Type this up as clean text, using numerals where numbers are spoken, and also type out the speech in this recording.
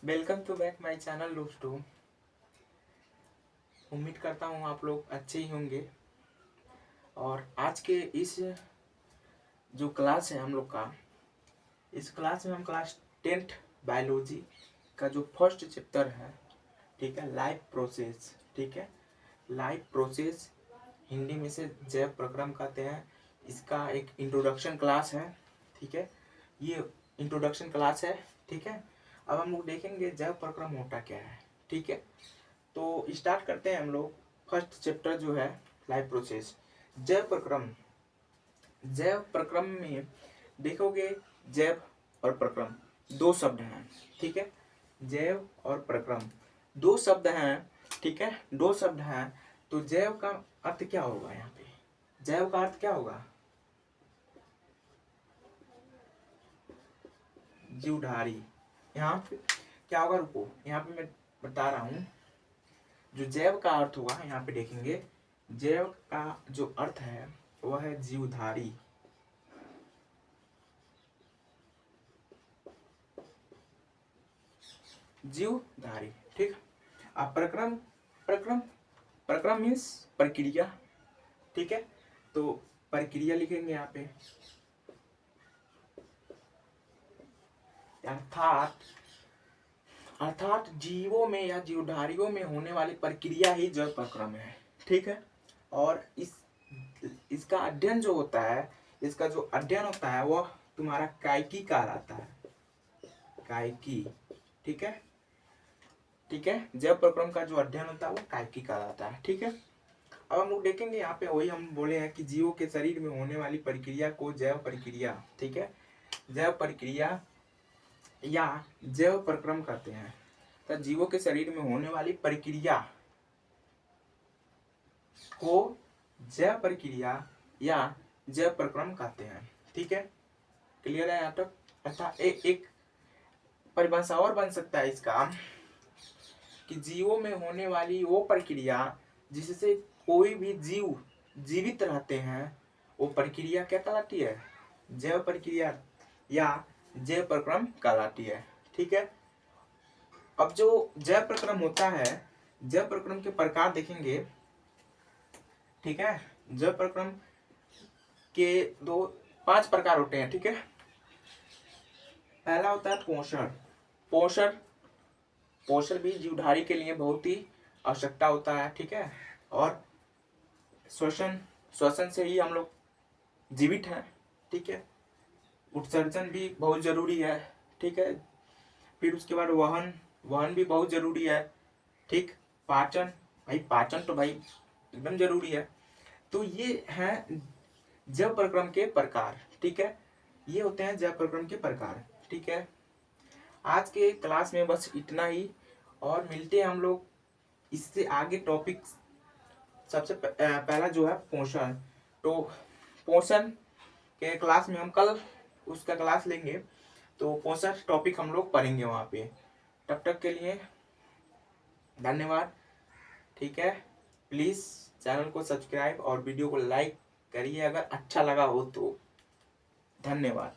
Welcome to back my channel दोस्तों। उम्मीद करता हूँ आप लोग अच्छे ही होंगे। और आज के इस जो क्लास है हम लोग का, इस क्लास में हम क्लास 10th बायोलॉजी का जो फर्स्ट चैप्टर है, ठीक है, लाइफ प्रोसेस। ठीक है, लाइफ प्रोसेस हिंदी में से जैव प्रक्रम कहते हैं। इसका एक इंट्रोडक्शन क्लास है। ठीक है, ये इंट्रोडक्शन क्लास है। ठीक है, अब हम लोग देखेंगे जैव प्रक्रम होता क्या है। ठीक है, तो स्टार्ट करते हैं हम लोग। फर्स्ट चैप्टर जो है लाइफ प्रोसेस, जैव प्रक्रम। जैव प्रक्रम में देखोगे, जैव और प्रक्रम दो शब्द हैं। ठीक है, जैव और प्रक्रम दो शब्द हैं। ठीक है, दो शब्द हैं। तो जैव का अर्थ क्या होगा? यहाँ पे जैव का अर्थ क्या होगा? जीवधारी। यहाँ पे क्या होगा? रुको, यहाँ पे मैं बता रहा हूँ। जो जैव का अर्थ होगा, यहाँ पे देखेंगे, जैव का जो अर्थ है वह है जीवधारी। जीवधारी। ठीक। अब प्रक्रम, प्रक्रम प्रक्रम मीन्स प्रक्रिया। ठीक है, तो प्रक्रिया लिखेंगे यहाँ पे। अर्थात अर्थात जीवों में या जीवधारियों में होने वाली प्रक्रिया ही जैव प्रक्रम है। ठीक है, और इसका अध्ययन जो होता है, इसका जो अध्ययन होता है वह तुम्हारा कायकी कहलाता है। कायकी। ठीक है, ठीक है, जैव प्रक्रम का जो अध्ययन होता है वो कायकी कहलाता है। ठीक है, अब हम लोग देखेंगे यहाँ पे, वही हम बोले हैं कि जीवों के शरीर में होने वाली प्रक्रिया को जैव प्रक्रिया, ठीक है, जैव प्रक्रिया या जैव प्रक्रम कहते हैं। तो जीवों के शरीर में होने वाली प्रक्रिया को जैव प्रक्रिया या जैव प्रक्रम कहते हैं। ठीक है, क्लियर है यहाँ तक? अर्थात एक परिभाषा और बन सकता है इसका कि जीवों में होने वाली वो प्रक्रिया जिससे कोई भी जीव जीवित रहते हैं, वो प्रक्रिया क्या कहलाती है? जैव प्रक्रिया या जैव प्रक्रम कहलाती है। ठीक है, अब जो जैव प्रक्रम होता है, जैव प्रक्रम के प्रकार देखेंगे। ठीक है, जैव प्रक्रम के पांच प्रकार होते हैं। ठीक है, पहला होता है पोषण। पोषण पोषण भी जीवधारी के लिए बहुत ही आवश्यकता होता है। ठीक है, और श्वसन, श्वसन से ही हम लोग जीवित हैं। ठीक है, उत्सर्जन भी बहुत जरूरी है। ठीक है, फिर उसके बाद वहन, वहन भी बहुत जरूरी है। ठीक, पाचन, भाई पाचन तो भाई एकदम जरूरी है। तो ये हैं जैव प्रक्रम के प्रकार। ठीक है, ये होते हैं जैव प्रक्रम के प्रकार। ठीक है, आज के क्लास में बस इतना ही, और मिलते हैं हम लोग इससे आगे टॉपिक। सबसे पहला जो है पोषण। तो पोषण के क्लास में हम कल उसका क्लास लेंगे, तो पोषण टॉपिक हम लोग पढ़ेंगे वहाँ पे। तब तक के लिए धन्यवाद। ठीक है, प्लीज़ चैनल को सब्सक्राइब और वीडियो को लाइक करिए अगर अच्छा लगा हो तो। धन्यवाद।